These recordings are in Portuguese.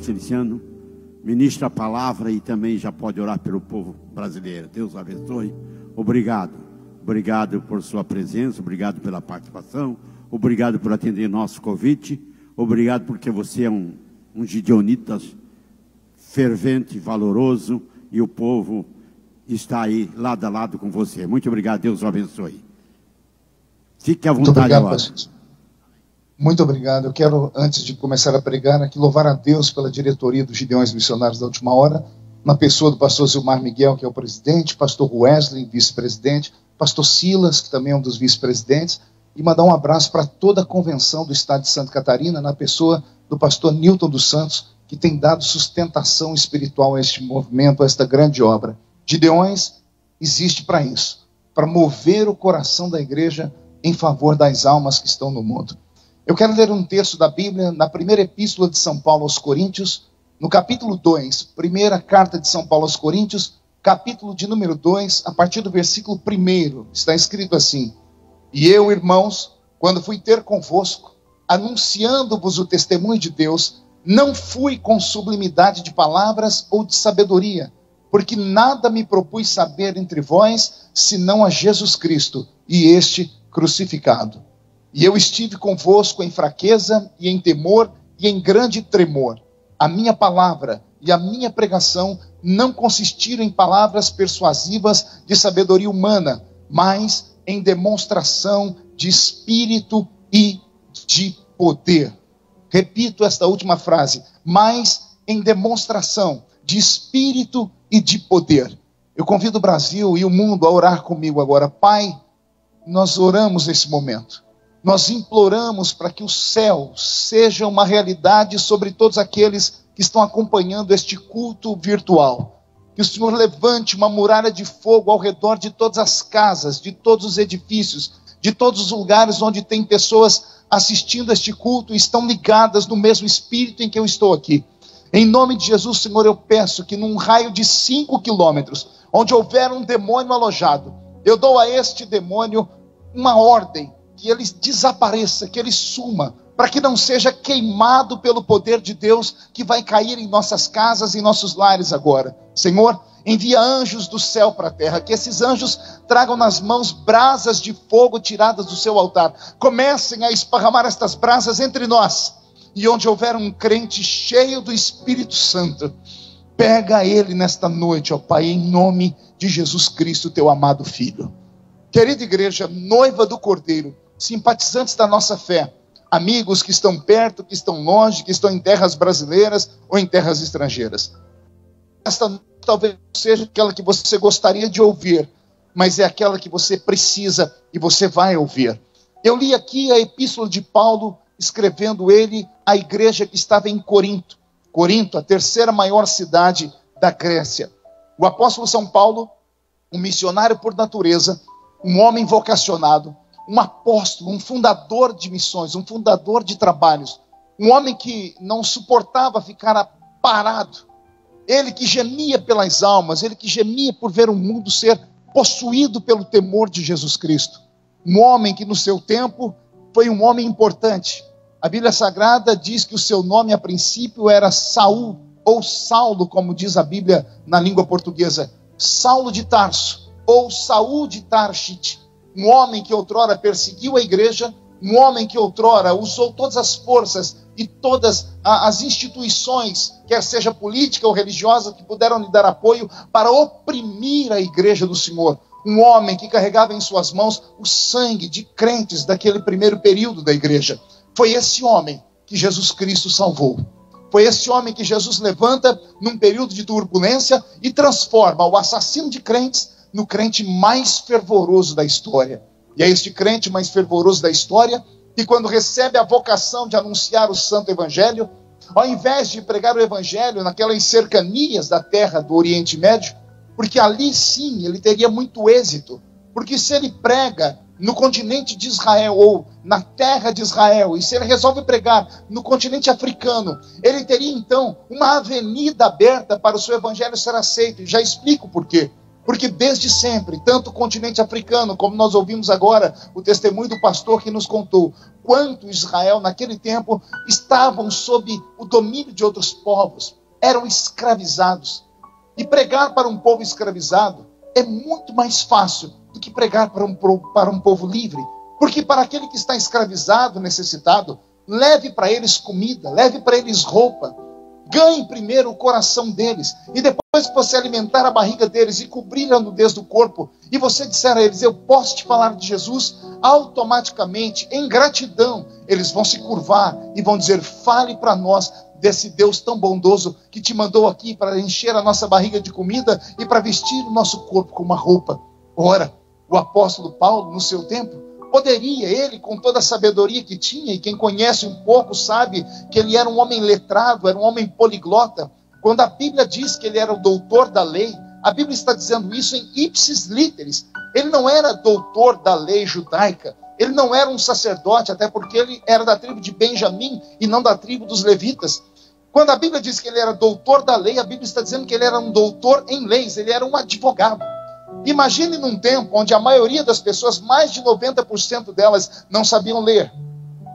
Feliciano, ministra a palavra e também já pode orar pelo povo brasileiro. Deus abençoe. Obrigado. Obrigado por sua presença, obrigado pela participação, obrigado por atender nosso convite, obrigado porque você é um gideonita fervente, valoroso, e o povo está aí lado a lado com você. Muito obrigado, Deus o abençoe. Fique à vontade agora. Muito obrigado. Eu quero, antes de começar a pregar aqui, louvar a Deus pela diretoria dos Gideões Missionários da Última Hora, na pessoa do pastor Zilmar Miguel, que é o presidente, pastor Wesley, vice-presidente, pastor Silas, que também é um dos vice-presidentes, e mandar um abraço para toda a convenção do estado de Santa Catarina, na pessoa do pastor Newton dos Santos, que tem dado sustentação espiritual a este movimento, a esta grande obra. Gideões existe para isso, para mover o coração da igreja em favor das almas que estão no mundo. Eu quero ler um texto da Bíblia, na primeira epístola de São Paulo aos Coríntios, no capítulo 2, primeira carta de São Paulo aos Coríntios, capítulo de número 2, a partir do versículo 1, está escrito assim: E eu, irmãos, quando fui ter convosco, anunciando-vos o testemunho de Deus, não fui com sublimidade de palavras ou de sabedoria, porque nada me propus saber entre vós, senão a Jesus Cristo, e este crucificado. E eu estive convosco em fraqueza e em temor e em grande tremor. A minha palavra e a minha pregação não consistiram em palavras persuasivas de sabedoria humana, mas em demonstração de espírito e de poder. Repito esta última frase: mas em demonstração de espírito e de poder. Eu convido o Brasil e o mundo a orar comigo agora. Pai, nós oramos nesse momento. Nós imploramos para que o céu seja uma realidade sobre todos aqueles que estão acompanhando este culto virtual. Que o Senhor levante uma muralha de fogo ao redor de todas as casas, de todos os edifícios, de todos os lugares onde tem pessoas assistindo a este culto e estão ligadas no mesmo espírito em que eu estou aqui. Em nome de Jesus, Senhor, eu peço que num raio de 5 quilômetros, onde houver um demônio alojado, eu dou a este demônio uma ordem, que ele desapareça, que ele suma, para que não seja queimado pelo poder de Deus que vai cair em nossas casas e em nossos lares agora. Senhor, envia anjos do céu para a terra, que esses anjos tragam nas mãos brasas de fogo tiradas do seu altar. Comecem a esparramar estas brasas entre nós, e onde houver um crente cheio do Espírito Santo, pega ele nesta noite, ó Pai, em nome de Jesus Cristo, teu amado Filho. Querida igreja, noiva do Cordeiro, simpatizantes da nossa fé, amigos que estão perto, que estão longe, que estão em terras brasileiras ou em terras estrangeiras. Esta talvez seja aquela que você gostaria de ouvir, mas é aquela que você precisa e você vai ouvir. Eu li aqui a epístola de Paulo, escrevendo ele à igreja que estava em Corinto. Corinto, a terceira maior cidade da Grécia. O apóstolo São Paulo, um missionário por natureza, um homem vocacionado, um apóstolo, um fundador de missões, um fundador de trabalhos, um homem que não suportava ficar parado, ele que gemia pelas almas, ele que gemia por ver o mundo ser possuído pelo temor de Jesus Cristo, um homem que no seu tempo foi um homem importante. A Bíblia Sagrada diz que o seu nome a princípio era Saul, ou Saulo, como diz a Bíblia na língua portuguesa, Saulo de Tarso, ou Saul de Tarshite, um homem que outrora perseguiu a igreja, um homem que outrora usou todas as forças e todas as instituições, quer seja política ou religiosa, que puderam lhe dar apoio para oprimir a igreja do Senhor. Um homem que carregava em suas mãos o sangue de crentes daquele primeiro período da igreja. Foi esse homem que Jesus Cristo salvou. Foi esse homem que Jesus levanta num período de turbulência e transforma o assassino de crentes no crente mais fervoroso da história. E é este crente mais fervoroso da história que, quando recebe a vocação de anunciar o Santo Evangelho, ao invés de pregar o Evangelho naquelas cercanias da terra do Oriente Médio, porque ali sim ele teria muito êxito, porque se ele prega no continente de Israel ou na terra de Israel, e se ele resolve pregar no continente africano, ele teria então uma avenida aberta para o seu Evangelho ser aceito. E já explico por quê. Porque desde sempre, tanto o continente africano, como nós ouvimos agora, o testemunho do pastor que nos contou, quanto Israel, naquele tempo, estavam sob o domínio de outros povos, eram escravizados. E pregar para um povo escravizado é muito mais fácil do que pregar para um povo livre. Porque para aquele que está escravizado, necessitado, leve para eles comida, leve para eles roupa. Ganhe primeiro o coração deles. E depois que você alimentar a barriga deles e cobrir a nudez do corpo, e você disser a eles, eu posso te falar de Jesus, automaticamente, em gratidão, eles vão se curvar e vão dizer, fale para nós desse Deus tão bondoso que te mandou aqui para encher a nossa barriga de comida e para vestir o nosso corpo com uma roupa. Ora, o apóstolo Paulo, no seu tempo, poderia, ele, com toda a sabedoria que tinha, e quem conhece um pouco sabe que ele era um homem letrado, era um homem poliglota. Quando a Bíblia diz que ele era o doutor da lei, a Bíblia está dizendo isso em ipsis literis. Ele não era doutor da lei judaica, ele não era um sacerdote, até porque ele era da tribo de Benjamim e não da tribo dos levitas. Quando a Bíblia diz que ele era doutor da lei, a Bíblia está dizendo que ele era um doutor em leis, ele era um advogado. Imagine num tempo onde a maioria das pessoas, mais de 90% delas, não sabiam ler,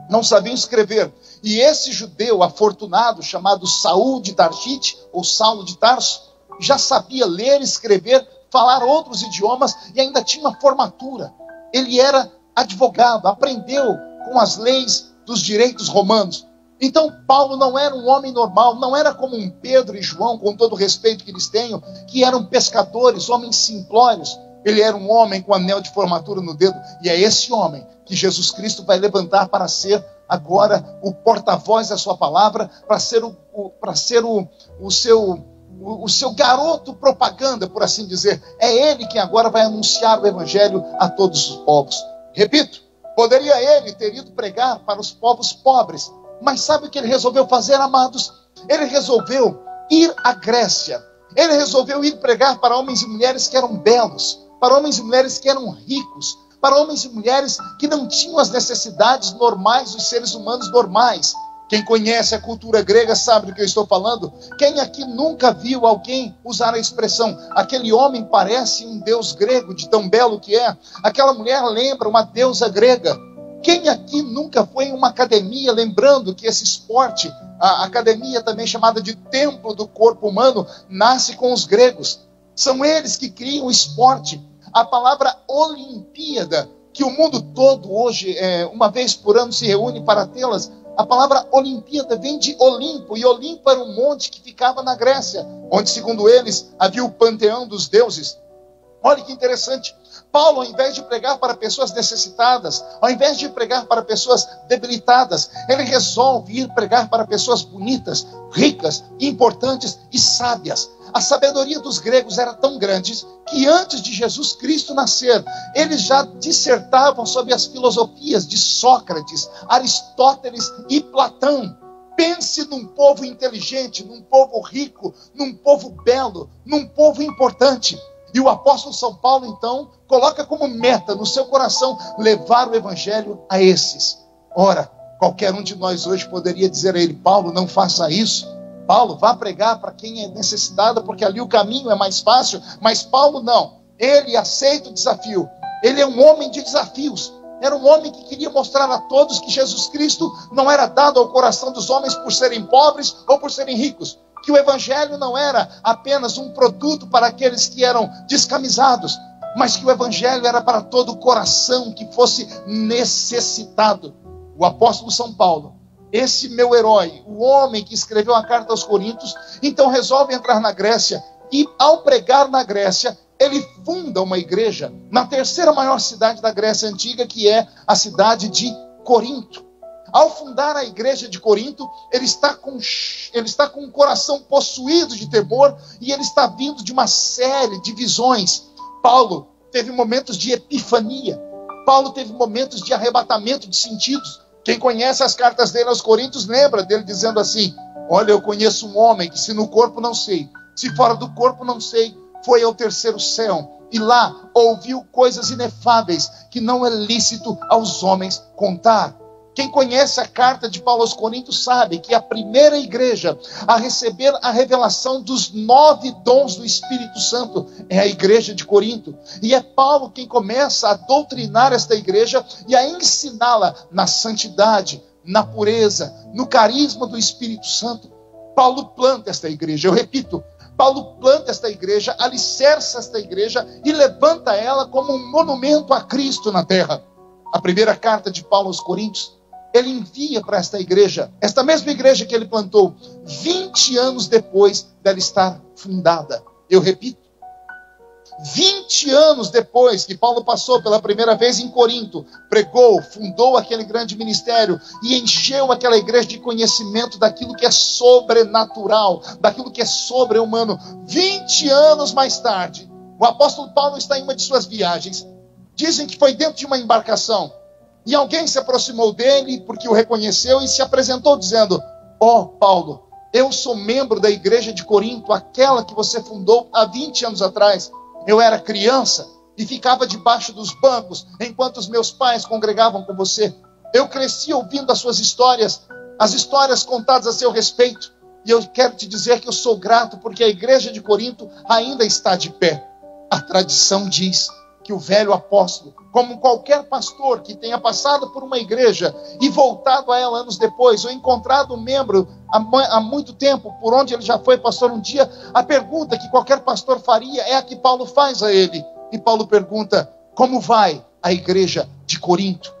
não sabiam escrever. E esse judeu afortunado, chamado Saul de Tarshite, ou Saulo de Tarso, já sabia ler, escrever, falar outros idiomas e ainda tinha uma formatura. Ele era advogado, aprendeu com as leis dos direitos romanos. Então Paulo não era um homem normal, não era como um Pedro e João, com todo o respeito que eles tenham, que eram pescadores, homens simplórios. Ele era um homem com anel de formatura no dedo, e é esse homem que Jesus Cristo vai levantar para ser agora o porta-voz da sua palavra, para ser o seu garoto propaganda, por assim dizer. É ele que agora vai anunciar o evangelho a todos os povos. Repito, poderia ele ter ido pregar para os povos pobres, mas sabe o que ele resolveu fazer, amados? Ele resolveu ir à Grécia. Ele resolveu ir pregar para homens e mulheres que eram belos, para homens e mulheres que eram ricos, para homens e mulheres que não tinham as necessidades normais dos seres humanos normais. Quem conhece a cultura grega sabe do que eu estou falando. Quem aqui nunca viu alguém usar a expressão, aquele homem parece um deus grego, de tão belo que é? Aquela mulher lembra uma deusa grega. Quem aqui nunca foi em uma academia, lembrando que esse esporte, a academia também chamada de templo do corpo humano, nasce com os gregos. São eles que criam o esporte. A palavra Olimpíada, que o mundo todo hoje, uma vez por ano, se reúne para tê-las, a palavra Olimpíada vem de Olimpo, e Olimpo era um monte que ficava na Grécia, onde, segundo eles, havia o panteão dos deuses. Olha que interessante. Paulo, ao invés de pregar para pessoas necessitadas, ao invés de pregar para pessoas debilitadas, ele resolve ir pregar para pessoas bonitas, ricas, importantes e sábias. A sabedoria dos gregos era tão grande que antes de Jesus Cristo nascer, eles já dissertavam sobre as filosofias de Sócrates, Aristóteles e Platão. Pense num povo inteligente, num povo rico, num povo belo, num povo importante. E o apóstolo São Paulo, então, coloca como meta no seu coração levar o evangelho a esses. Ora, qualquer um de nós hoje poderia dizer a ele, Paulo, não faça isso. Paulo, vá pregar para quem é necessitado, porque ali o caminho é mais fácil. Mas Paulo não. Ele aceita o desafio. Ele é um homem de desafios. Era um homem que queria mostrar a todos que Jesus Cristo não era dado ao coração dos homens por serem pobres ou por serem ricos. Que o evangelho não era apenas um produto para aqueles que eram descamisados, mas que o evangelho era para todo o coração que fosse necessitado. O apóstolo São Paulo, esse meu herói, o homem que escreveu a carta aos Coríntios, então resolve entrar na Grécia, e ao pregar na Grécia, ele funda uma igreja na terceira maior cidade da Grécia Antiga, que é a cidade de Corinto. Ao fundar a igreja de Corinto, ele está com o coração possuído de temor, e ele está vindo de uma série de visões. Paulo teve momentos de epifania. Paulo teve momentos de arrebatamento de sentidos. Quem conhece as cartas dele aos Coríntios lembra dele dizendo assim, olha, eu conheço um homem que se no corpo não sei, se fora do corpo não sei, foi ao terceiro céu, e lá ouviu coisas inefáveis que não é lícito aos homens contar. Quem conhece a carta de Paulo aos Coríntios sabe que a primeira igreja a receber a revelação dos 9 dons do Espírito Santo é a igreja de Corinto. E é Paulo quem começa a doutrinar esta igreja e a ensiná-la na santidade, na pureza, no carisma do Espírito Santo. Paulo planta esta igreja, eu repito, Paulo planta esta igreja, alicerça esta igreja e levanta ela como um monumento a Cristo na terra. A primeira carta de Paulo aos Coríntios, ele envia para esta igreja, esta mesma igreja que ele plantou, 20 anos depois dela estar fundada. Eu repito, 20 anos depois que Paulo passou pela primeira vez em Corinto, pregou, fundou aquele grande ministério e encheu aquela igreja de conhecimento daquilo que é sobrenatural, daquilo que é sobre-humano. 20 anos mais tarde, o apóstolo Paulo está em uma de suas viagens. Dizem que foi dentro de uma embarcação. E alguém se aproximou dele porque o reconheceu e se apresentou dizendo: ó, Paulo, eu sou membro da igreja de Corinto, aquela que você fundou há 20 anos atrás. Eu era criança e ficava debaixo dos bancos enquanto os meus pais congregavam com você. Eu cresci ouvindo as suas histórias, as histórias contadas a seu respeito. E eu quero te dizer que eu sou grato porque a igreja de Corinto ainda está de pé. A tradição diz que o velho apóstolo, como qualquer pastor que tenha passado por uma igreja e voltado a ela anos depois, ou encontrado um membro há muito tempo, por onde ele já foi pastor um dia, a pergunta que qualquer pastor faria é a que Paulo faz a ele. E Paulo pergunta: como vai a igreja de Corinto?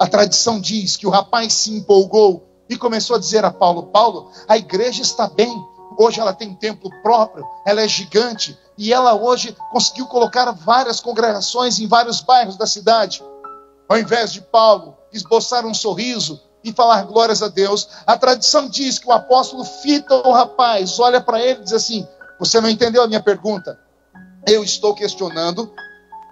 A tradição diz que o rapaz se empolgou e começou a dizer a Paulo: Paulo, a igreja está bem. Hoje ela tem um templo próprio, ela é gigante, e ela hoje conseguiu colocar várias congregações em vários bairros da cidade. Ao invés de Paulo esboçar um sorriso e falar glórias a Deus, a tradição diz que o apóstolo fita o rapaz, olha para ele e diz assim: você não entendeu a minha pergunta? Eu estou questionando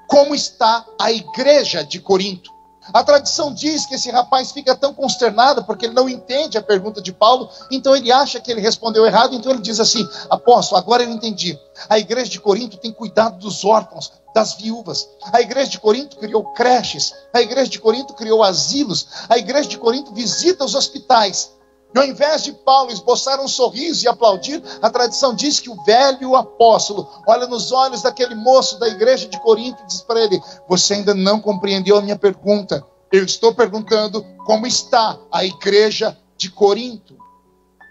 como está a igreja de Corinto. A tradição diz que esse rapaz fica tão consternado porque ele não entende a pergunta de Paulo, então ele acha que ele respondeu errado, então ele diz assim: apóstolo, agora eu entendi. A igreja de Corinto tem cuidado dos órfãos, das viúvas. A igreja de Corinto criou creches, a igreja de Corinto criou asilos, a igreja de Corinto visita os hospitais. E ao invés de Paulo esboçar um sorriso e aplaudir, a tradição diz que o velho apóstolo olha nos olhos daquele moço da igreja de Corinto e diz para ele: você ainda não compreendeu a minha pergunta. Eu estou perguntando como está a igreja de Corinto.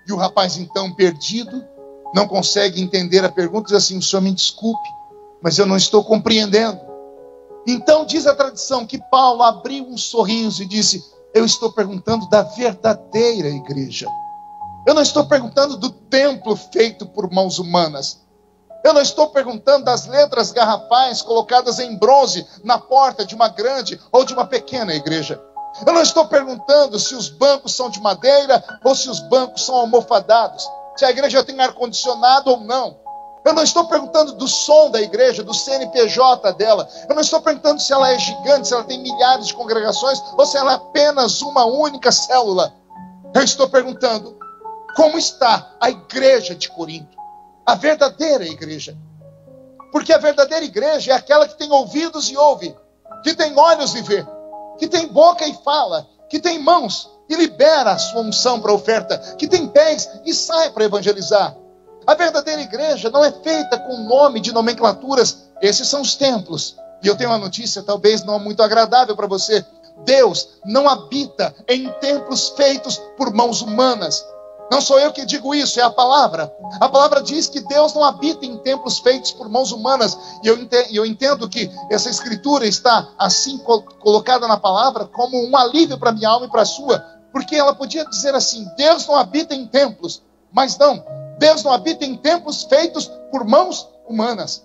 E o rapaz, então, perdido, não consegue entender a pergunta, diz assim: o senhor me desculpe, mas eu não estou compreendendo. Então diz a tradição que Paulo abriu um sorriso e disse: eu estou perguntando da verdadeira igreja. Eu não estou perguntando do templo feito por mãos humanas. Eu não estou perguntando das letras garrafais colocadas em bronze na porta de uma grande ou de uma pequena igreja. Eu não estou perguntando se os bancos são de madeira ou se os bancos são almofadados, se a igreja tem ar-condicionado ou não. Eu não estou perguntando do som da igreja, do CNPJ dela. Eu não estou perguntando se ela é gigante, se ela tem milhares de congregações, ou se ela é apenas uma única célula. Eu estou perguntando como está a igreja de Corinto, a verdadeira igreja. Porque a verdadeira igreja é aquela que tem ouvidos e ouve, que tem olhos e vê, que tem boca e fala, que tem mãos e libera a sua unção para a oferta, que tem pés e sai para evangelizar. A verdadeira igreja não é feita com nome de nomenclaturas. Esses são os templos. E eu tenho uma notícia, talvez não muito agradável para você. Deus não habita em templos feitos por mãos humanas. Não sou eu que digo isso, é a palavra. A palavra diz que Deus não habita em templos feitos por mãos humanas. E eu entendo que essa escritura está assim colocada na palavra como um alívio para a minha alma e para a sua. Porque ela podia dizer assim: Deus não habita em templos. Mas não. Deus não habita em templos feitos por mãos humanas.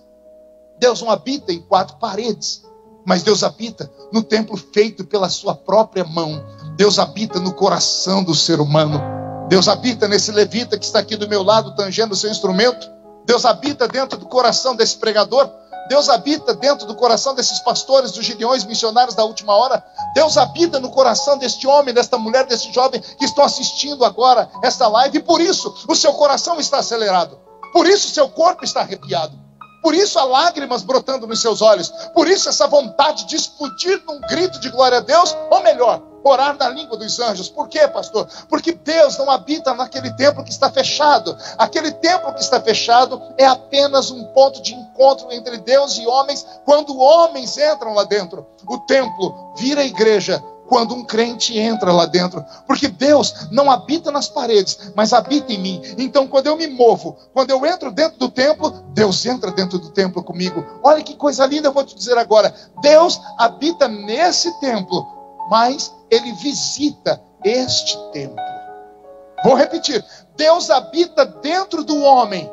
Deus não habita em 4 paredes, mas Deus habita no templo feito pela sua própria mão. Deus habita no coração do ser humano. Deus habita nesse levita que está aqui do meu lado, tangendo o seu instrumento. Deus habita dentro do coração desse pregador. Deus habita dentro do coração desses pastores, dos gideões missionários da última hora. Deus habita no coração deste homem, desta mulher, deste jovem que estão assistindo agora esta live. E por isso o seu coração está acelerado. Por isso o seu corpo está arrepiado. Por isso há lágrimas brotando nos seus olhos. Por isso essa vontade de explodir num grito de glória a Deus, ou melhor, orar na língua dos anjos. Por quê, pastor? Porque Deus não habita naquele templo que está fechado. Aquele templo que está fechado é apenas um ponto de encontro entre Deus e homens, quando homens entram lá dentro. O templo vira igreja quando um crente entra lá dentro, porque Deus não habita nas paredes, mas habita em mim. Então quando eu me movo, quando eu entro dentro do templo, Deus entra dentro do templo comigo. Olha que coisa linda, eu vou te dizer agora. Deus habita nesse templo, mas Ele visita este templo. Vou repetir, Deus habita dentro do homem,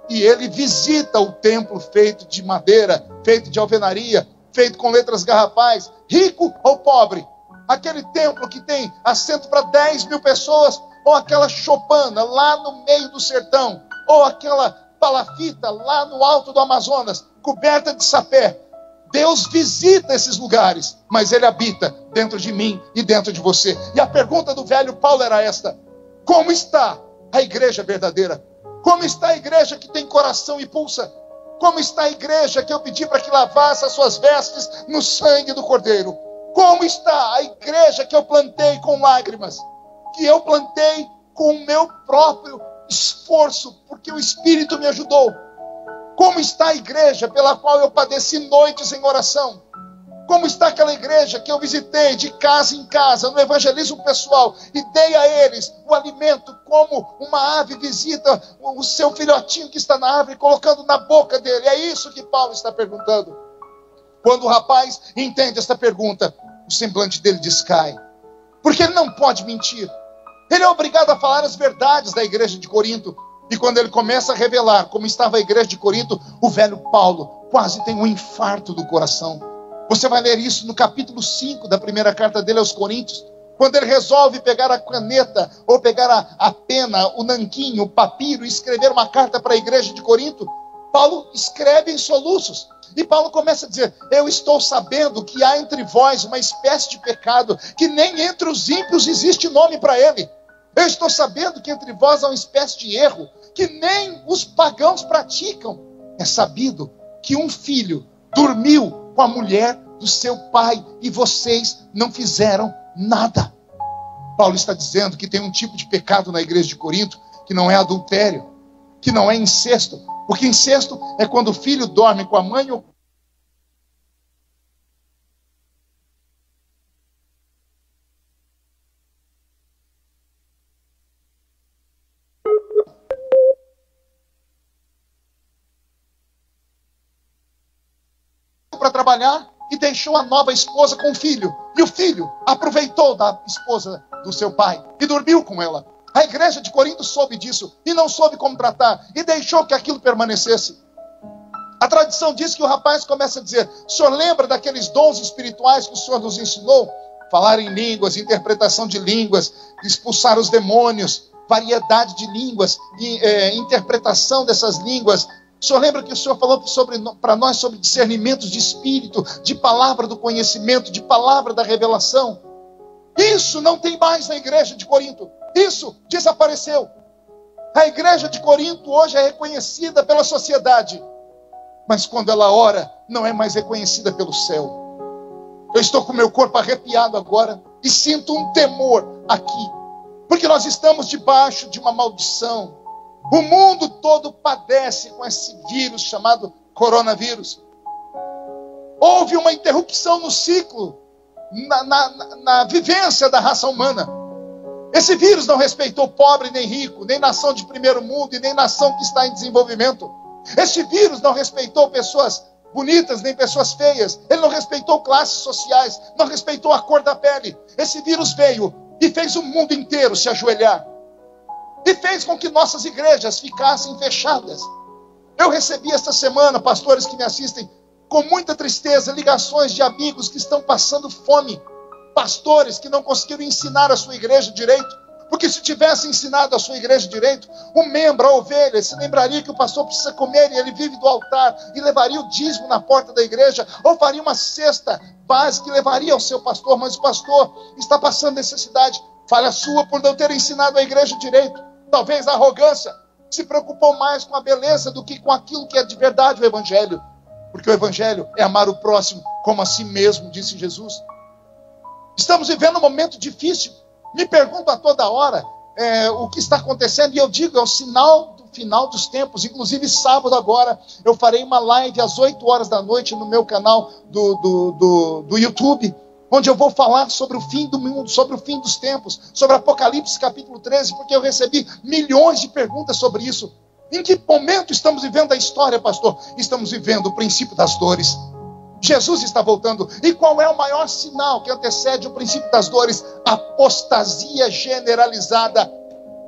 e Ele visita o templo feito de madeira, feito de alvenaria, feito com letras garrafais, rico ou pobre. Aquele templo que tem assento para 10 mil pessoas, ou aquela choupana lá no meio do sertão, ou aquela palafita lá no alto do Amazonas, coberta de sapé. Deus visita esses lugares, mas Ele habita dentro de mim e dentro de você. E a pergunta do velho Paulo era esta: como está a igreja verdadeira? Como está a igreja que tem coração e pulsa? Como está a igreja que eu pedi para que lavasse as suas vestes no sangue do Cordeiro? Como está a igreja que eu plantei com lágrimas? Que eu plantei com o meu próprio esforço, porque o Espírito me ajudou. Como está a igreja pela qual eu padeci noites em oração? Como está aquela igreja que eu visitei de casa em casa, no evangelismo pessoal, e dei a eles o alimento, como uma ave visita o seu filhotinho que está na árvore, colocando na boca dele? É isso que Paulo está perguntando. Quando o rapaz entende esta pergunta, o semblante dele descai. Porque ele não pode mentir. Ele é obrigado a falar as verdades da igreja de Corinto. E quando ele começa a revelar como estava a igreja de Corinto, o velho Paulo quase tem um infarto do coração. Você vai ler isso no capítulo 5 da primeira carta dele aos Coríntios. Quando ele resolve pegar a caneta, ou pegar a pena, o nanquim, o papiro, e escrever uma carta para a igreja de Corinto, Paulo escreve em soluços. E Paulo começa a dizer: eu estou sabendo que há entre vós uma espécie de pecado, que nem entre os ímpios existe nome para ele. Eu estou sabendo que entre vós há uma espécie de erro, que nem os pagãos praticam. É sabido que um filho dormiu com a mulher do seu pai, e vocês não fizeram nada. Paulo está dizendo que tem um tipo de pecado na igreja de Corinto, que não é adultério, que não é incesto. Porque incesto é quando o filho dorme com a mãe ou para trabalhar e deixou a nova esposa com o filho. E o filho aproveitou da esposa do seu pai e dormiu com ela. A igreja de Corinto soube disso e não soube como tratar, e deixou que aquilo permanecesse. A tradição diz que o rapaz começa a dizer: o senhor lembra daqueles dons espirituais que o senhor nos ensinou? Falar em línguas, interpretação de línguas, expulsar os demônios, variedade de línguas, interpretação dessas línguas. O senhor lembra que o senhor falou para nós sobre discernimentos de espírito, de palavra do conhecimento, de palavra da revelação? Isso não tem mais na igreja de Corinto. Isso desapareceu. A igreja de Corinto hoje é reconhecida pela sociedade, mas quando ela ora, não é mais reconhecida pelo céu. Eu estou com meu corpo arrepiado agora e sinto um temor aqui, porque nós estamos debaixo de uma maldição. O mundo todo padece com esse vírus chamado coronavírus. Houve uma interrupção no ciclo, na vivência da raça humana. Esse vírus não respeitou pobre nem rico, nem nação de primeiro mundo e nem nação que está em desenvolvimento. Esse vírus não respeitou pessoas bonitas nem pessoas feias. Ele não respeitou classes sociais, não respeitou a cor da pele. Esse vírus veio e fez o mundo inteiro se ajoelhar. E fez com que nossas igrejas ficassem fechadas. Eu recebi esta semana, pastores que me assistem, com muita tristeza, ligações de amigos que estão passando fome. Pastores que não conseguiram ensinar a sua igreja direito. Porque se tivesse ensinado a sua igreja direito, o membro, a ovelha, se lembraria que o pastor precisa comer e ele vive do altar, e levaria o dízimo na porta da igreja, ou faria uma cesta básica e levaria ao seu pastor, mas o pastor está passando necessidade. Falha sua por não ter ensinado a igreja direito. Talvez a arrogância. se preocupou mais com a beleza do que com aquilo que é de verdade o Evangelho. Porque o Evangelho é amar o próximo como a si mesmo, disse Jesus. Estamos vivendo um momento difícil. Me pergunto a toda hora o que está acontecendo, e eu digo, é o sinal do final dos tempos. Inclusive sábado agora eu farei uma live às 8 horas da noite no meu canal do YouTube, onde eu vou falar sobre o fim do mundo, sobre o fim dos tempos, sobre Apocalipse capítulo 13, porque eu recebi milhões de perguntas sobre isso. Em que momento estamos vivendo a história, pastor? Estamos vivendo o princípio das dores. Jesus está voltando. E qual é o maior sinal que antecede o princípio das dores? Apostasia generalizada.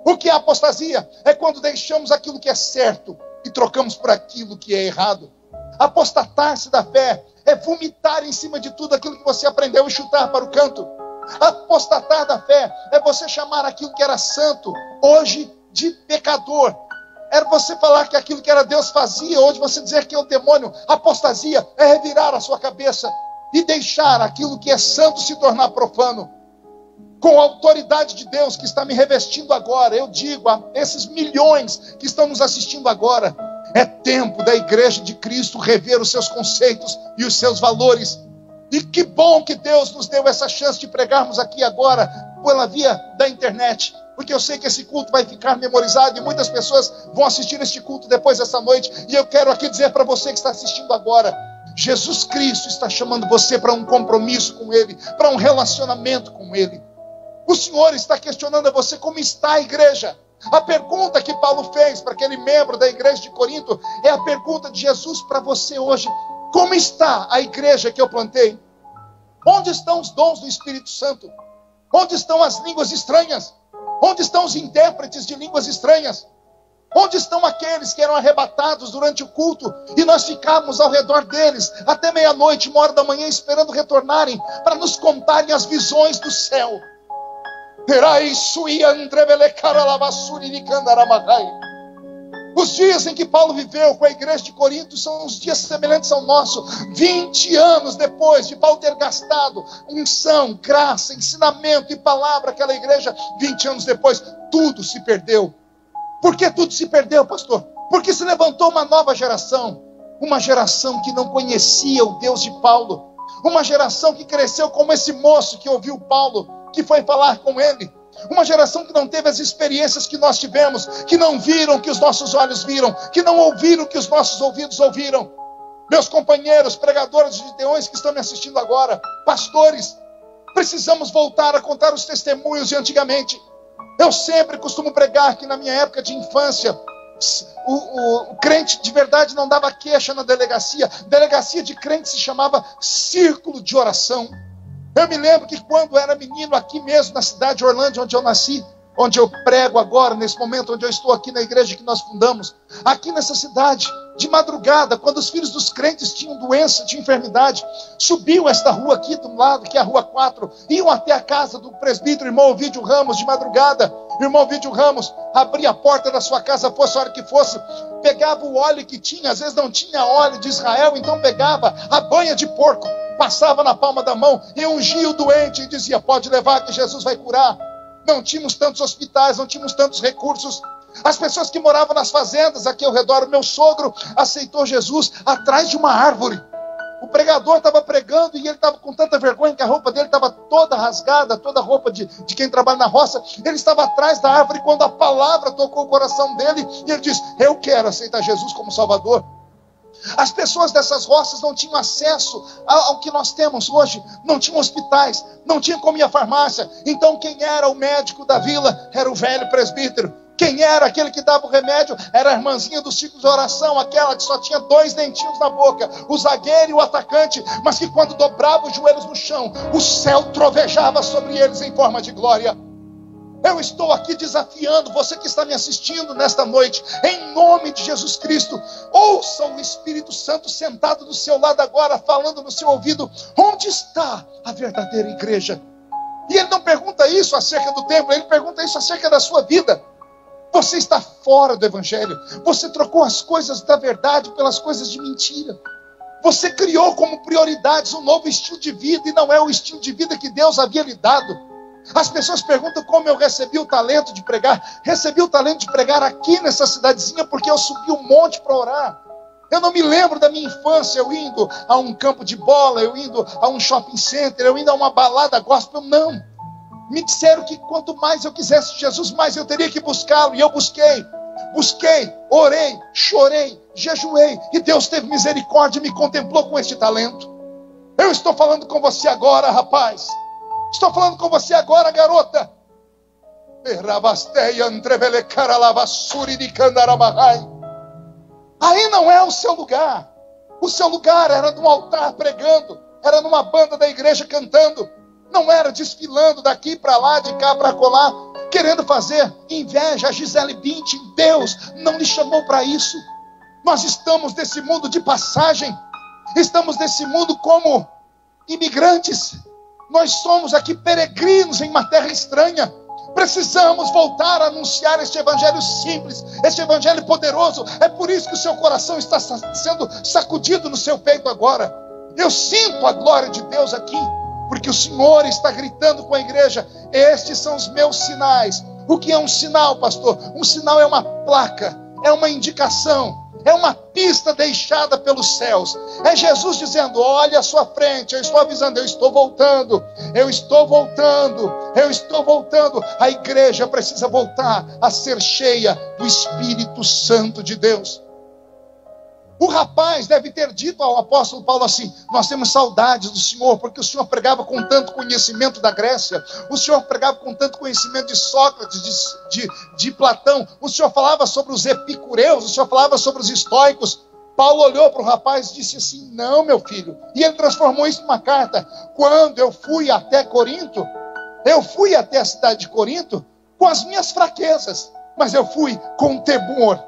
O que é apostasia? É quando deixamos aquilo que é certo e trocamos por aquilo que é errado. Apostatar-se da fé é vomitar em cima de tudo aquilo que você aprendeu e chutar para o canto. Apostatar da fé é você chamar aquilo que era santo hoje de pecador. Era você falar que aquilo que era Deus fazia, hoje você dizer que é o demônio. Apostasia é revirar a sua cabeça e deixar aquilo que é santo se tornar profano. Com a autoridade de Deus que está me revestindo agora, eu digo a esses milhões que estão nos assistindo agora, é tempo da igreja de Cristo rever os seus conceitos e os seus valores. E que bom que Deus nos deu essa chance de pregarmos aqui agora, pela via da internet. Porque eu sei que esse culto vai ficar memorizado e muitas pessoas vão assistir este culto depois dessa noite. E eu quero aqui dizer para você que está assistindo agora, Jesus Cristo está chamando você para um compromisso com Ele, para um relacionamento com Ele. O Senhor está questionando a você como está a igreja. A pergunta que Paulo fez para aquele membro da igreja de Corinto é a pergunta de Jesus para você hoje. Como está a igreja que eu plantei? Onde estão os dons do Espírito Santo? Onde estão as línguas estranhas? Onde estão os intérpretes de línguas estranhas? Onde estão aqueles que eram arrebatados durante o culto e nós ficávamos ao redor deles até meia-noite, 1h da manhã, esperando retornarem para nos contarem as visões do céu? Os dias em que Paulo viveu com a igreja de Corinto são os dias semelhantes ao nosso. 20 anos depois de Paulo ter gastado unção, graça, ensinamento e palavra àquela igreja, 20 anos depois, tudo se perdeu. Por que tudo se perdeu, pastor? Porque se levantou uma nova geração. Uma geração que não conhecia o Deus de Paulo. Uma geração que cresceu como esse moço que ouviu Paulo, que foi falar com ele. Uma geração que não teve as experiências que nós tivemos, que não viram o que os nossos olhos viram, que não ouviram o que os nossos ouvidos ouviram. Meus companheiros, pregadores de Gideões que estão me assistindo agora, pastores, precisamos voltar a contar os testemunhos de antigamente. Eu sempre costumo pregar que na minha época de infância, o crente de verdade não dava queixa na delegacia. Delegacia de crente se chamava círculo de oração. Eu me lembro que quando era menino, aqui mesmo na cidade de Orlândia, onde eu nasci, onde eu prego agora, nesse momento onde eu estou aqui na igreja que nós fundamos, aqui nessa cidade, de madrugada, quando os filhos dos crentes tinham doença, tinham enfermidade, subiam esta rua aqui do lado, que é a Rua 4, iam até a casa do presbítero, irmão Ovídio Ramos, de madrugada. O irmão Ovídio Ramos abria a porta da sua casa, fosse a hora que fosse, pegava o óleo que tinha, às vezes não tinha óleo de Israel, então pegava a banha de porco, passava na palma da mão e ungia o doente e dizia, pode levar que Jesus vai curar. Não tínhamos tantos hospitais, não tínhamos tantos recursos. As pessoas que moravam nas fazendas aqui ao redor, o meu sogro aceitou Jesus atrás de uma árvore. O pregador estava pregando e ele estava com tanta vergonha que a roupa dele estava toda rasgada, toda a roupa de quem trabalha na roça. Ele estava atrás da árvore quando a palavra tocou o coração dele e ele disse, eu quero aceitar Jesus como Salvador. As pessoas dessas roças não tinham acesso ao que nós temos hoje. Não tinham hospitais, não tinham como ir à farmácia. Então quem era o médico da vila era o velho presbítero. Quem era aquele que dava o remédio era a irmãzinha do ciclo de oração, aquela que só tinha 2 dentinhos na boca, o zagueiro e o atacante, mas que quando dobrava os joelhos no chão, o céu trovejava sobre eles em forma de glória. Eu estou aqui desafiando você que está me assistindo nesta noite, em nome de Jesus Cristo. Ouça o Espírito Santo sentado do seu lado agora, falando no seu ouvido, onde está a verdadeira igreja? E ele não pergunta isso acerca do templo, ele pergunta isso acerca da sua vida. Você está fora do Evangelho, você trocou as coisas da verdade pelas coisas de mentira. Você criou como prioridades um novo estilo de vida e não é o estilo de vida que Deus havia lhe dado. As pessoas perguntam como eu recebi o talento de pregar. Recebi o talento de pregar aqui nessa cidadezinha porque eu subi um monte para orar. Eu não me lembro da minha infância, eu indo a um campo de bola, eu indo a um shopping center, eu indo a uma balada gospel, não. Me disseram que quanto mais eu quisesse Jesus, mais eu teria que buscá-lo. E eu busquei, orei, chorei, jejuei. E Deus teve misericórdia e me contemplou com este talento. Eu estou falando com você agora, rapaz. Estou falando com você agora, garota. Aí não é o seu lugar. O seu lugar era num altar pregando, era numa banda da igreja cantando. Não era desfilando daqui para lá, de cá para colar, querendo fazer inveja a Gisele Bündchen. Deus não lhe chamou para isso. Nós estamos nesse mundo de passagem. Estamos nesse mundo como imigrantes. Nós somos aqui peregrinos em uma terra estranha. Precisamos voltar a anunciar este evangelho simples, este evangelho poderoso. É por isso que o seu coração está sendo sacudido no seu peito agora. Eu sinto a glória de Deus aqui, porque o Senhor está gritando com a igreja: estes são os meus sinais. O que é um sinal, pastor? Um sinal é uma placa, é uma indicação, é uma pista deixada pelos céus. É Jesus dizendo: olha à sua frente, eu estou avisando, eu estou voltando, eu estou voltando, eu estou voltando. A igreja precisa voltar a ser cheia do Espírito Santo de Deus. O rapaz deve ter dito ao apóstolo Paulo assim: nós temos saudades do Senhor, porque o Senhor pregava com tanto conhecimento da Grécia, o Senhor pregava com tanto conhecimento de Sócrates, de Platão, o Senhor falava sobre os epicureus, o Senhor falava sobre os estoicos. Paulo olhou para o rapaz e disse assim: não, meu filho. E ele transformou isso numa carta. Quando eu fui até Corinto, eu fui até a cidade de Corinto com as minhas fraquezas, mas eu fui com temor.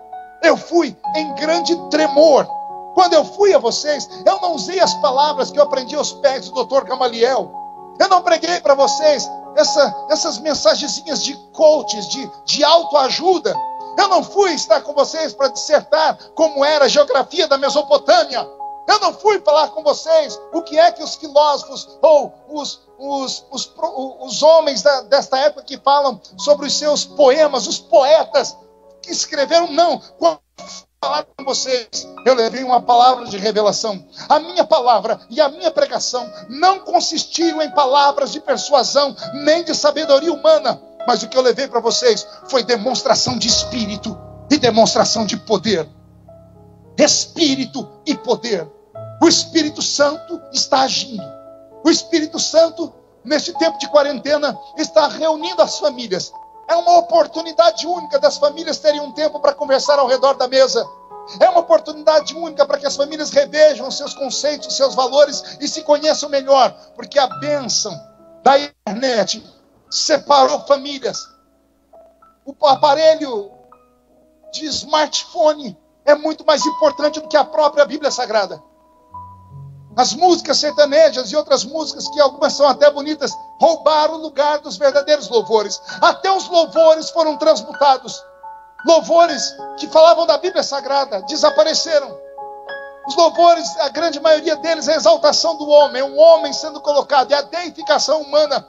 Eu fui em grande tremor. Quando eu fui a vocês, eu não usei as palavras que eu aprendi aos pés do Dr. Gamaliel. Eu não preguei para vocês essas mensagenzinhas de coaches, de autoajuda. Eu não fui estar com vocês para dissertar como era a geografia da Mesopotâmia. Eu não fui falar com vocês o que é que os filósofos ou os homens desta época que falam sobre os seus poemas, os poetas que escreveram. Não. Quando falar com vocês, eu levei uma palavra de revelação. A minha palavra e a minha pregação não consistiram em palavras de persuasão, nem de sabedoria humana, mas o que eu levei para vocês foi demonstração de espírito e demonstração de poder. Espírito e poder. O Espírito Santo está agindo. O Espírito Santo, neste tempo de quarentena, está reunindo as famílias. É uma oportunidade única das famílias terem um tempo para conversar ao redor da mesa. É uma oportunidade única para que as famílias revejam os seus conceitos, os seus valores e se conheçam melhor. Porque a bênção da internet separou famílias. O aparelho de smartphone é muito mais importante do que a própria Bíblia Sagrada. As músicas sertanejas e outras músicas, que algumas são até bonitas, roubaram o lugar dos verdadeiros louvores. Até os louvores foram transmutados. Louvores que falavam da Bíblia Sagrada desapareceram. Os louvores, a grande maioria deles, é a exaltação do homem, um homem sendo colocado, é a deificação humana.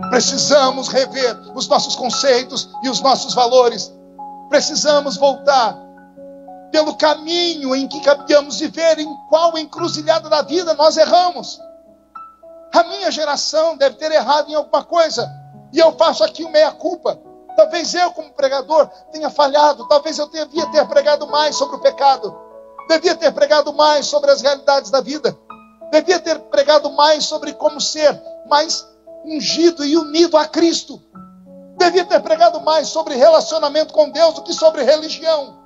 Precisamos rever os nossos conceitos e os nossos valores. Precisamos voltar pelo caminho em que caminhamos e ver em qual encruzilhada da vida nós erramos. A minha geração deve ter errado em alguma coisa, e eu faço aqui o meia-culpa. Talvez eu, como pregador, tenha falhado. Talvez eu devia ter pregado mais sobre o pecado. Devia ter pregado mais sobre as realidades da vida. Devia ter pregado mais sobre como ser mais ungido e unido a Cristo. Devia ter pregado mais sobre relacionamento com Deus do que sobre religião.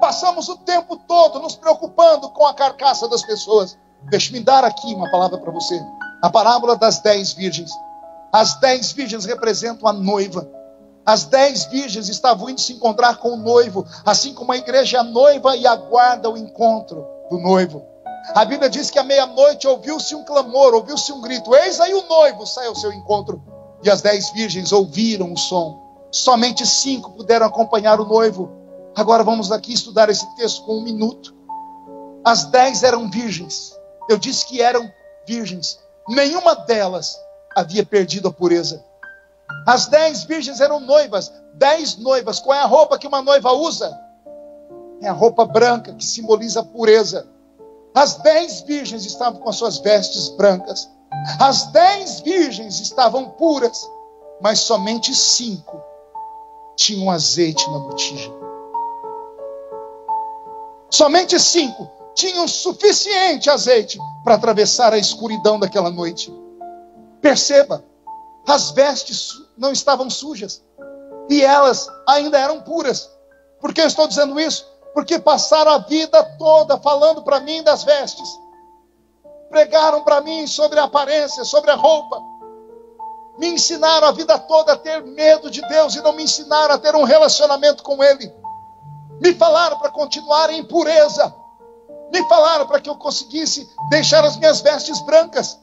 Passamos o tempo todo nos preocupando com a carcaça das pessoas. Deixe-me dar aqui uma palavra para você. A parábola das 10 virgens. As 10 virgens representam a noiva. As 10 virgens estavam indo se encontrar com o noivo, assim como a igreja é a noiva e aguarda o encontro do noivo. A Bíblia diz que à meia-noite ouviu-se um clamor, ouviu-se um grito: eis aí o noivo, sai ao seu encontro. E as 10 virgens ouviram o som. Somente 5 puderam acompanhar o noivo. Agora vamos aqui estudar esse texto com 1 minuto. As 10 eram virgens. Eu disse que eram virgens. Nenhuma delas havia perdido a pureza. As 10 virgens eram noivas, 10 noivas. Qual é a roupa que uma noiva usa? É a roupa branca, que simboliza a pureza. As 10 virgens estavam com as suas vestes brancas. As 10 virgens estavam puras, mas somente 5 tinham azeite na botija. Somente 5 tinham suficiente azeite para atravessar a escuridão daquela noite. Perceba, as vestes não estavam sujas e elas ainda eram puras. Por que eu estou dizendo isso? Porque passaram a vida toda falando para mim das vestes. Pregaram para mim sobre a aparência, sobre a roupa. Me ensinaram a vida toda a ter medo de Deus e não me ensinaram a ter um relacionamento com Ele. Me falaram para continuar em pureza. Me falaram para que eu conseguisse deixar as minhas vestes brancas.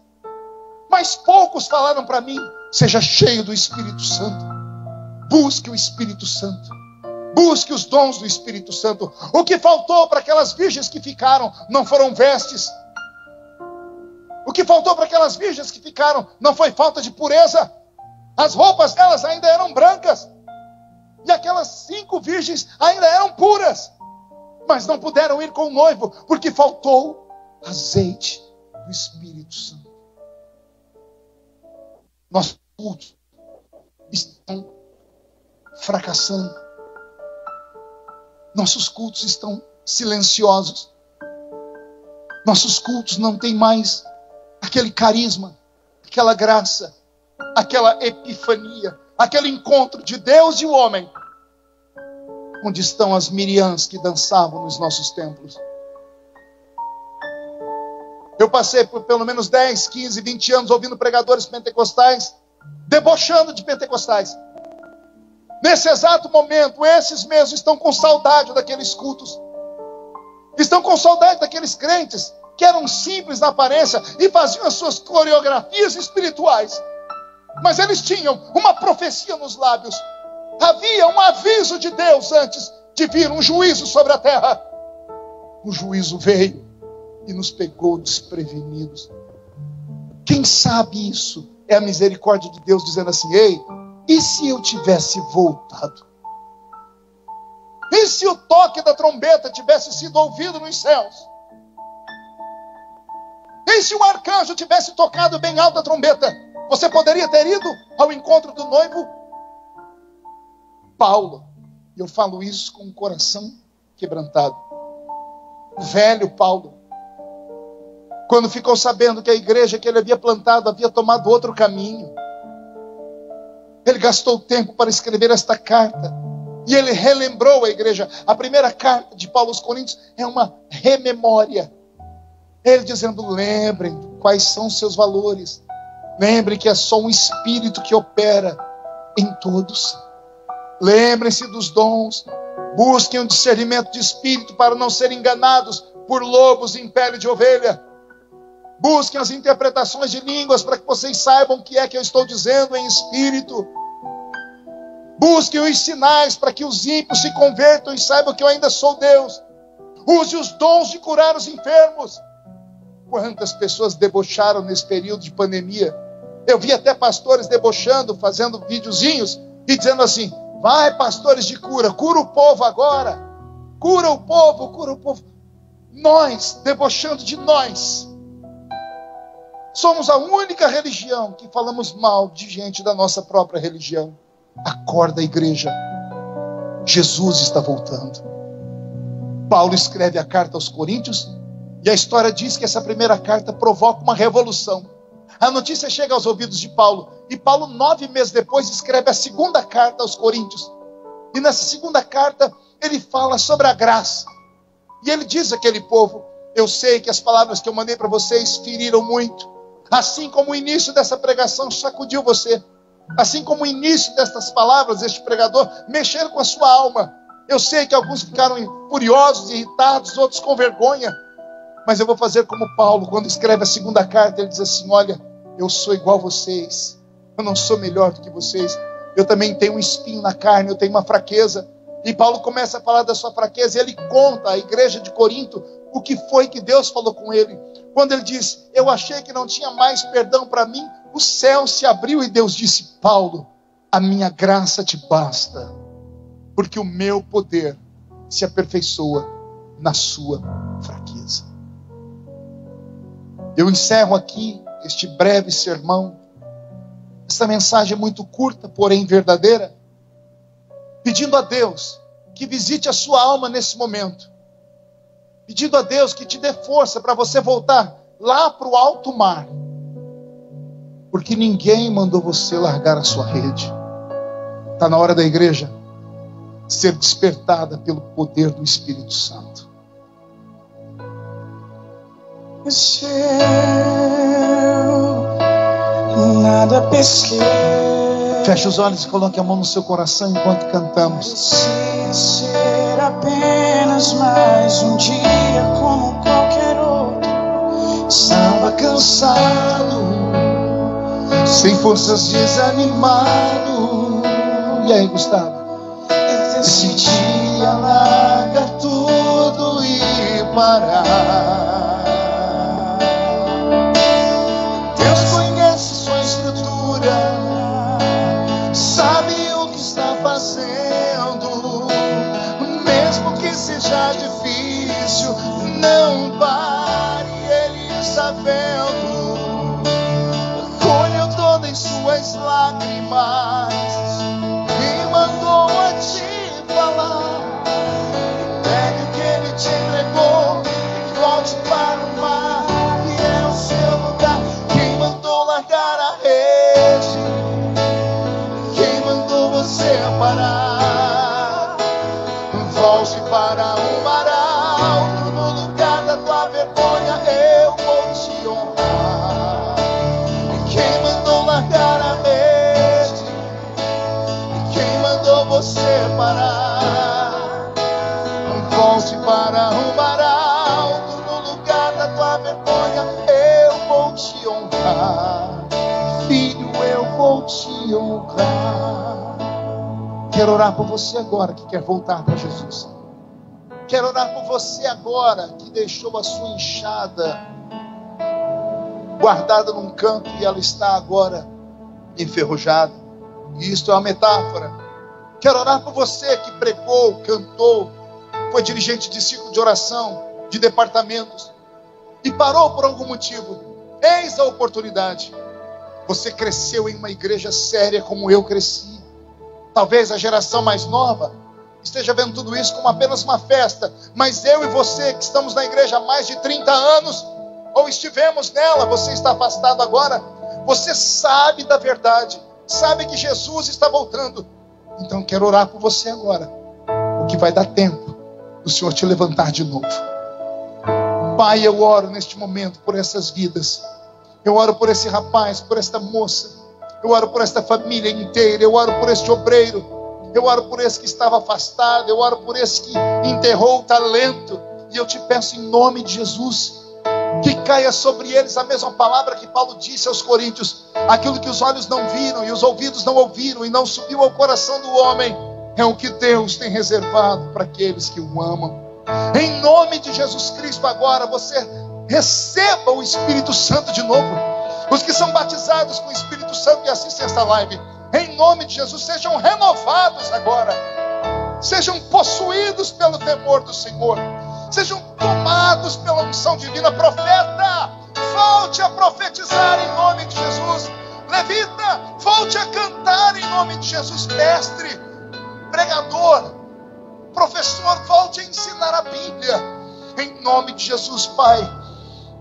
Mas poucos falaram para mim: seja cheio do Espírito Santo. Busque o Espírito Santo. Busque os dons do Espírito Santo. O que faltou para aquelas virgens que ficaram não foram vestes. O que faltou para aquelas virgens que ficaram não foi falta de pureza. As roupas delas ainda eram brancas. E aquelas 5 virgens ainda eram puras. Mas não puderam ir com o noivo, porque faltou azeite do Espírito Santo. Nossos cultos estão fracassando. Nossos cultos estão silenciosos. Nossos cultos não têm mais aquele carisma, aquela graça, aquela epifania, aquele encontro de Deus e o homem. Onde estão as Miriams que dançavam nos nossos templos? Eu passei por pelo menos 10, 15, 20 anos ouvindo pregadores pentecostais, debochando de pentecostais. Nesse exato momento, esses mesmos estão com saudade daqueles cultos. Estão com saudade daqueles crentes que eram simples na aparência e faziam as suas coreografias espirituais. Mas eles tinham uma profecia nos lábios. Havia um aviso de Deus antes de vir um juízo sobre a terra. O juízo veio e nos pegou desprevenidos. Quem sabe isso é a misericórdia de Deus dizendo assim: ei, e se eu tivesse voltado? E se o toque da trombeta tivesse sido ouvido nos céus? E se o arcanjo tivesse tocado bem alto a trombeta? Você poderia ter ido ao encontro do noivo? Paulo, e eu falo isso com o coração quebrantado, o velho Paulo, quando ficou sabendo que a igreja que ele havia plantado havia tomado outro caminho, ele gastou tempo para escrever esta carta, e ele relembrou a igreja. A primeira carta de Paulo aos Coríntios é uma rememória, ele dizendo: lembrem quais são os seus valores, lembrem que é só um Espírito que opera em todos. Lembrem-se dos dons. Busquem um discernimento de espírito para não serem enganados por lobos em pele de ovelha. Busquem as interpretações de línguas para que vocês saibam o que é que eu estou dizendo em espírito. Busquem os sinais para que os ímpios se convertam e saibam que eu ainda sou Deus. Use os dons de curar os enfermos. Quantas pessoas debocharam nesse período de pandemia? Eu vi até pastores debochando, fazendo videozinhos e dizendo assim: vai, pastores de cura, cura o povo agora. Cura o povo, cura o povo. Nós, debochando de nós. Somos a única religião que falamos mal de gente da nossa própria religião. Acorda, igreja. Jesus está voltando. Paulo escreve a carta aos Coríntios e a história diz que essa primeira carta provoca uma revolução. A notícia chega aos ouvidos de Paulo. E Paulo, 9 meses depois, escreve a segunda carta aos Coríntios. E nessa segunda carta, ele fala sobre a graça. E ele diz àquele povo: eu sei que as palavras que eu mandei para vocês feriram muito. Assim como o início dessa pregação sacudiu você. Assim como o início destas palavras, este pregador, mexeram com a sua alma. Eu sei que alguns ficaram furiosos, irritados, outros com vergonha. Mas eu vou fazer como Paulo, quando escreve a segunda carta, ele diz assim: olha, eu sou igual a vocês. Eu não sou melhor do que vocês. Eu também tenho um espinho na carne, eu tenho uma fraqueza. E Paulo começa a falar da sua fraqueza, e ele conta à igreja de Corinto o que foi que Deus falou com ele. Quando ele diz: eu achei que não tinha mais perdão para mim, o céu se abriu e Deus disse: Paulo, a minha graça te basta, porque o meu poder se aperfeiçoa na sua fraqueza. Eu encerro aqui este breve sermão, esta mensagem muito curta, porém verdadeira, pedindo a Deus que visite a sua alma nesse momento, pedindo a Deus que te dê força para você voltar lá para o alto mar, porque ninguém mandou você largar a sua rede. Está na hora da igreja ser despertada pelo poder do Espírito Santo. Se eu nada pesquei, feche os olhos e coloque a mão no seu coração enquanto cantamos. parecia ser apenas mais um dia como qualquer outro. Estava cansado, Sem forças, desanimado. E aí, Gustavo? decidi largar tudo e parar. Deus conhece sua estrutura, sabe o que está fazendo. Mesmo que seja difícil, não pare, Ele está vendo. Colheu todas suas lágrimas e mandou a te falar. Pegue o que Ele te entregou e volte para o mar, que é o seu lugar. Quem mandou largar a rede? Quem mandou você parar? Volte para o mar alto, no lugar da tua vergonha eu vou te honrar. Quem mandou largar a rede? Quem mandou você parar? Volte para o mar alto, no lugar da tua vergonha eu vou te honrar. Filho, eu vou te honrar. Quero orar por você agora que quer voltar para Jesus. Quero orar por você agora que deixou a sua enxada guardada num canto e ela está agora enferrujada. E isto é uma metáfora. Quero orar por você que pregou, cantou, foi dirigente de ciclo de oração, de departamentos, e parou por algum motivo. Eis a oportunidade. Você cresceu em uma igreja séria como eu cresci. Talvez a geração mais nova esteja vendo tudo isso como apenas uma festa, mas eu e você que estamos na igreja há mais de 30 anos, ou estivemos nela, você está afastado agora, você sabe da verdade, sabe que Jesus está voltando. Então quero orar por você agora, porque vai dar tempo do Senhor te levantar de novo. Pai, eu oro neste momento por essas vidas. Eu oro por esse rapaz, por esta moça. Eu oro por esta família inteira. Eu oro por este obreiro. Eu oro por esse que estava afastado. Eu oro por esse que enterrou o talento. E eu te peço em nome de Jesus, que caia sobre eles a mesma palavra que Paulo disse aos Coríntios: aquilo que os olhos não viram e os ouvidos não ouviram e não subiu ao coração do homem, é o que Deus tem reservado para aqueles que o amam. Em nome de Jesus Cristo, agora você receba o Espírito Santo de novo. Os que são batizados com o Espírito Santo e assistem esta live, em nome de Jesus, sejam renovados agora. Sejam possuídos pelo temor do Senhor. Sejam tomados pela unção divina. Profeta, volte a profetizar em nome de Jesus. Levita, volte a cantar em nome de Jesus. Mestre, pregador, professor, volte a ensinar a Bíblia em nome de Jesus. Pai,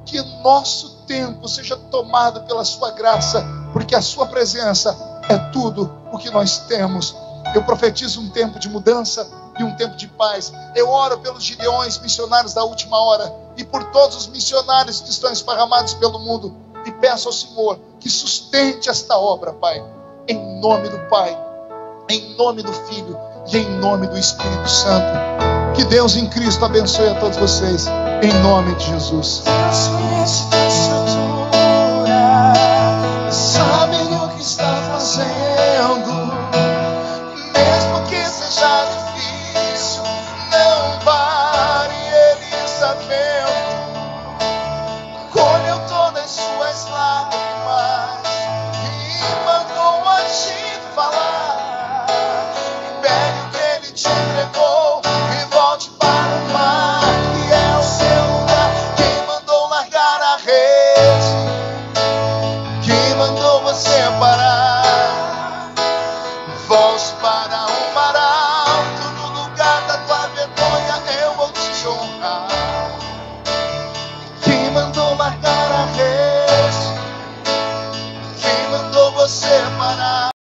que nosso tempo seja tomado pela sua graça, porque a sua presença é tudo o que nós temos. Eu profetizo um tempo de mudança e um tempo de paz. Eu oro pelos Gideões, missionários da última hora, e por todos os missionários que estão esparramados pelo mundo, e peço ao Senhor que sustente esta obra, Pai, em nome do Pai, em nome do Filho e em nome do Espírito Santo. Que Deus em Cristo abençoe a todos vocês, em nome de Jesus. Deus conhece a estrutura, Sabe o que está fazendo, mesmo que seja difícil, não pare, Ele está vendo. Colheu todas suas lágrimas voz para